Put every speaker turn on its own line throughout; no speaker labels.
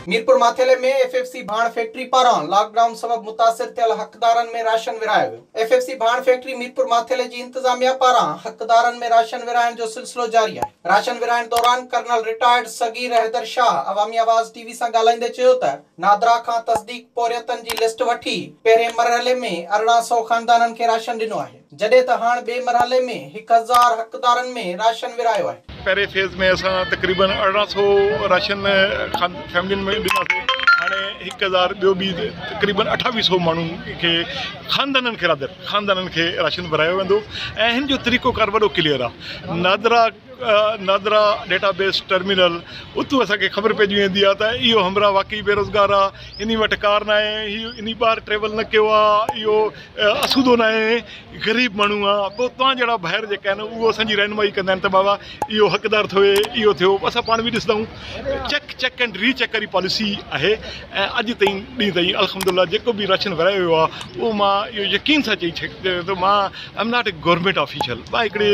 मीरपुर माथेले में FFC भाण factory पारां lockdown सबब मुतासिर थियल हकदारन में राशन विरायो वियो। एफएफसी भाण फैक्ट्री मीरपुर माथेले जी इंतजामिया पारां हकदारन में राशन विरायण जो सिलसिलो जारी है। राशन विरायण दौरान कर्नल रिटायर्ड सगीर हैदर शाह अवामी आवाज टीवी सां ॻाल्हाईंदे चयो त नादरा खां तस्दीक पौरियतन जी लिस्ट वठी पहिरें मरहले में 1800 खानदानन खे राशन ॾिनो आहे, जॾहिं त हाणे ॿिए मरहले में 1000 हकदारन में राशन विरायो आहे।
पहले फेज़ में असां तकरीबन 1800 राशन फैमिलियुनि में ॾिनासीं। हाणे 1000 ॿियो बि तकरीबन 2800 माण्हुनि खे ख़ानदाननि खे राशन विरायो वेंदो ऐं हिन जो तरीक़ोकार वॾो क्लियर आहे। नादरा डेटाबेस टर्मिनल उतू असांखे ख़बर पइजी वेंदी आहे त इहो हमरा वाकई बेरोज़गार आहे, इन वटि कार न आहे, इन ॿार ट्रेवल न कयो आहे, इहो असूदो न आहे, ग़रीब माण्हू आहे। पोइ तव्हां जहिड़ा ॿाहिरि जेके आहिनि उहो असांजी रहनुमाई कंदा आहिनि त बाबा इहो हक़दार थिए, इहो थियो। असां पाण बि ॾिसंदा आहियूं चेक एंड रीचेक वारी पॉलिसी आहे ऐं अॼु ॾींहुं ताईं अल्हम्दुलिल्लाह जेको बि राशन विरायो वियो आहे उहो मां इहो यकीन सां चई त मां am not a government official, मां हिकिड़े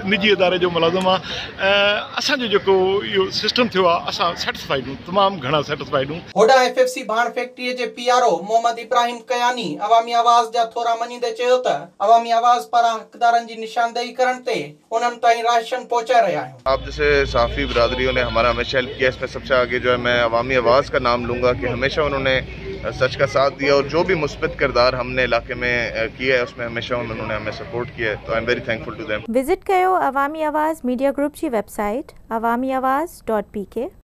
निजी इदारे जो मुलाज़िम आहे। असांजो जेको इहो सिस्टम थियो आहे असां सेटिस्फाइड आहियूं, तमामु घणा सेटिस्फाइड आहियूं।
होॾां एफएफसी भाण फैक्ट्री जे पीआरओ मोहम्मद इब्राहिम कयानी अवामी आवाज़ जा थोरा मञींदे चयो त अवामी आवाज़ पारां हक़दारनि जी निशानदेही करण ते उन्हनि ताईं राशन पहुचाए रहिया आहियूं।
आप जैसे साफ़ी बिरादरियों ने हमारा हमेशा हेल्प किया, इसमें सबसे आगे जो है मैं अवामी आवाज़ का नाम लूँगा कि हमेशा उन्होंने सच का साथ दिया और जो भी मुस्बित किरदार हमने इलाके में किया है उसमें हमेशा उन्होंने हमें सपोर्ट किया है, तो I am very thankful to them.
Visit कयो अवामी आवाज़ मीडिया ग्रुप जी वेबसाइट awamiawaz.pk।